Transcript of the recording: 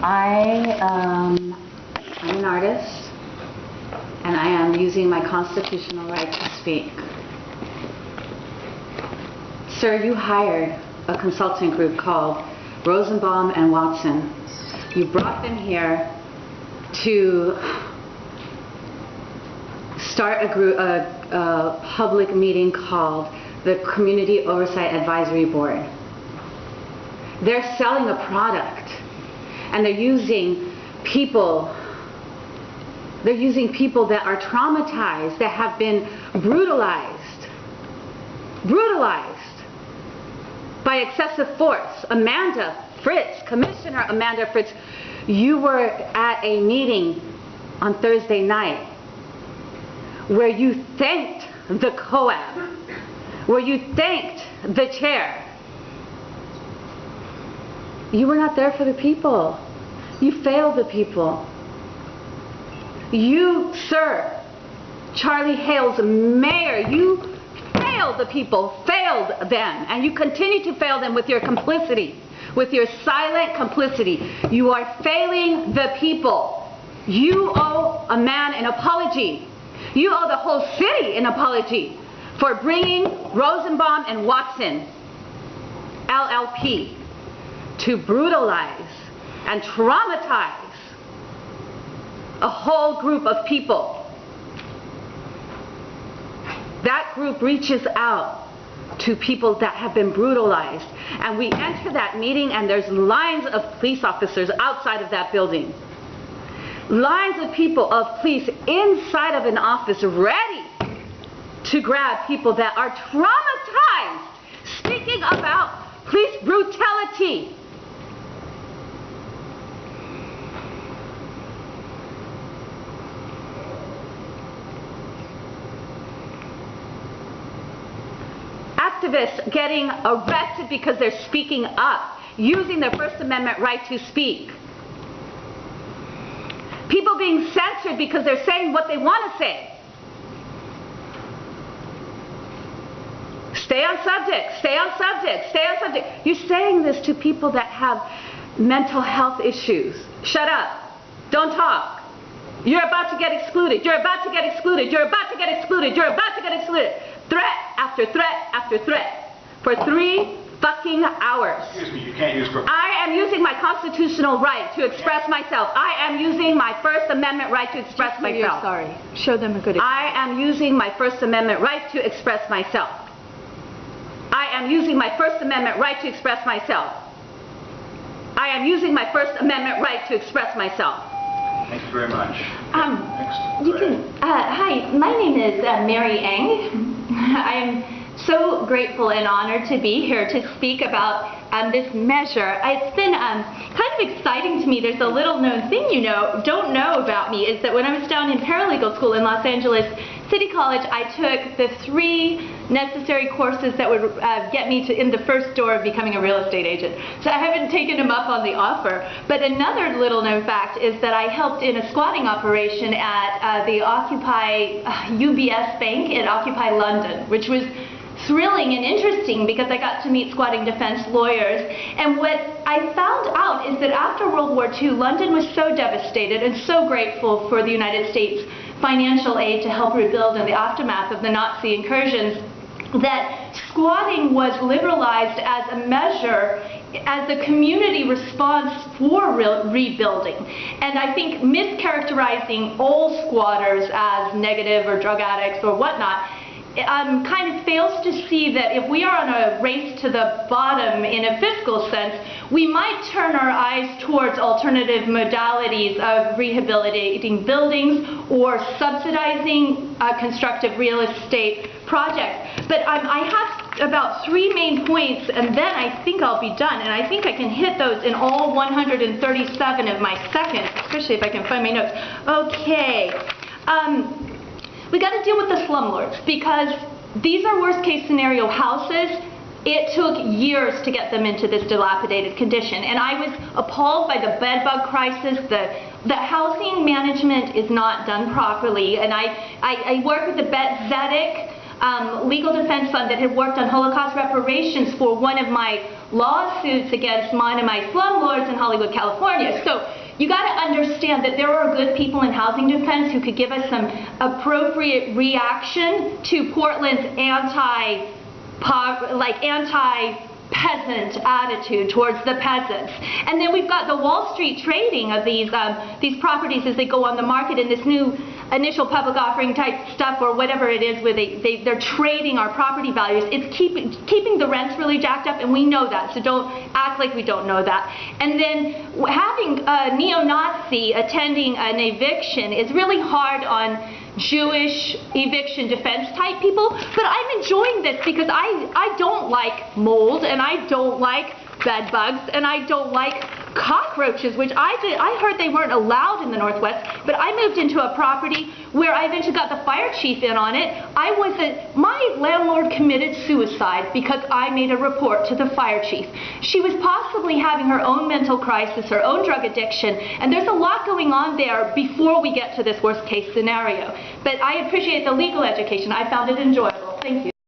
I'm an artist, and I am using my constitutional right to speak. Sir, you hired a consulting group called Rosenbaum and Watson. You brought them here to start a public meeting called the Community Oversight Advisory Board. They're selling a product, and they're using people that are traumatized, that have been brutalized by excessive force. Amanda Fritz, Commissioner Amanda Fritz, you were at a meeting on Thursday night where you thanked the COAB, where you thanked the chair. You were not there for the people. You failed the people. You, sir, Charlie Hale's mayor, you failed the people, failed them, and you continue to fail them with your complicity, with your silent complicity. You are failing the people. You owe a man an apology. You owe the whole city an apology for bringing Rosenbaum and Watson, LLP, to brutalize and traumatize a whole group of people. That group reaches out to people that have been brutalized, and we enter that meeting and there's lines of police officers outside of that building. Lines of people, of police inside of an office ready to grab people that are traumatized, speaking about police brutality. Activists getting arrested because they're speaking up, using their First Amendment right to speak. People being censored because they're saying what they want to say. Stay on subject, stay on subject, stay on subject. You're saying this to people that have mental health issues. Shut up. Don't talk. You're about to get excluded. You're about to get excluded. You're about to get excluded. You're about to get excluded. Threat after threat after threat for 3 fucking hours. Excuse me, you can't use for... I am using my constitutional right to express myself. I am using my First Amendment right to express myself. Sorry. Show them a good example. I am using my First Amendment right to express myself. I am using my First Amendment right to express myself. I am using my First Amendment right to express myself. Thank you very much. Hi, my name is Mary Eng. I'm so grateful and honored to be here to speak about this measure. It's been kind of exciting to me. There's a little known thing don't know about me, is that when I was down in paralegal school in Los Angeles City College, I took the 3 necessary courses that would get me in the first door of becoming a real estate agent. So I haven't taken them up on the offer. But another little known fact is that I helped in a squatting operation at the Occupy UBS Bank in Occupy London, which was thrilling and interesting because I got to meet squatting defense lawyers. And what I found out is that after World War II, London was so devastated and so grateful for the United States financial aid to help rebuild in the aftermath of the Nazi incursions, that squatting was liberalized as a measure, as a community response for rebuilding. And I think mischaracterizing all squatters as negative or drug addicts or whatnot kind of fails to see that if we are on a race to the bottom in a fiscal sense, we might turn our eyes towards alternative modalities of rehabilitating buildings or subsidizing constructive real estate projects. But I have about 3 main points, and then I think I'll be done. And I think I can hit those in all 137 of my seconds, especially if I can find my notes. Okay. We got to deal with the slumlords because these are worst case scenario houses. It took years to get them into this dilapidated condition, and I was appalled by the bed bug crisis. The housing management is not done properly, and I work with the Bet Zedek legal defense fund that had worked on Holocaust reparations for one of my lawsuits against one of my slumlords in Hollywood, California. So you got to understand that there are good people in housing defense who could give us some appropriate reaction to Portland's anti-peasant attitude towards the peasants. And then we've got the Wall Street trading of these properties as they go on the market in this new initial public offering type stuff or whatever it is where they're trading our property values. It's keeping the rents really jacked up, and we know that, so don't act like we don't know that. And then having a neo-Nazi attending an eviction is really hard on Jewish eviction defense type people, but I'm enjoying this because I don't like mold, and I don't like bed bugs, and I don't like cockroaches, which I heard they weren't allowed in the Northwest, but I moved into a property where I eventually got the fire chief in on it. My landlord committed suicide because I made a report to the fire chief. She was possibly having her own mental crisis, her own drug addiction, and there's a lot going on there before we get to this worst case scenario. But I appreciate the legal education. I found it enjoyable. Thank you.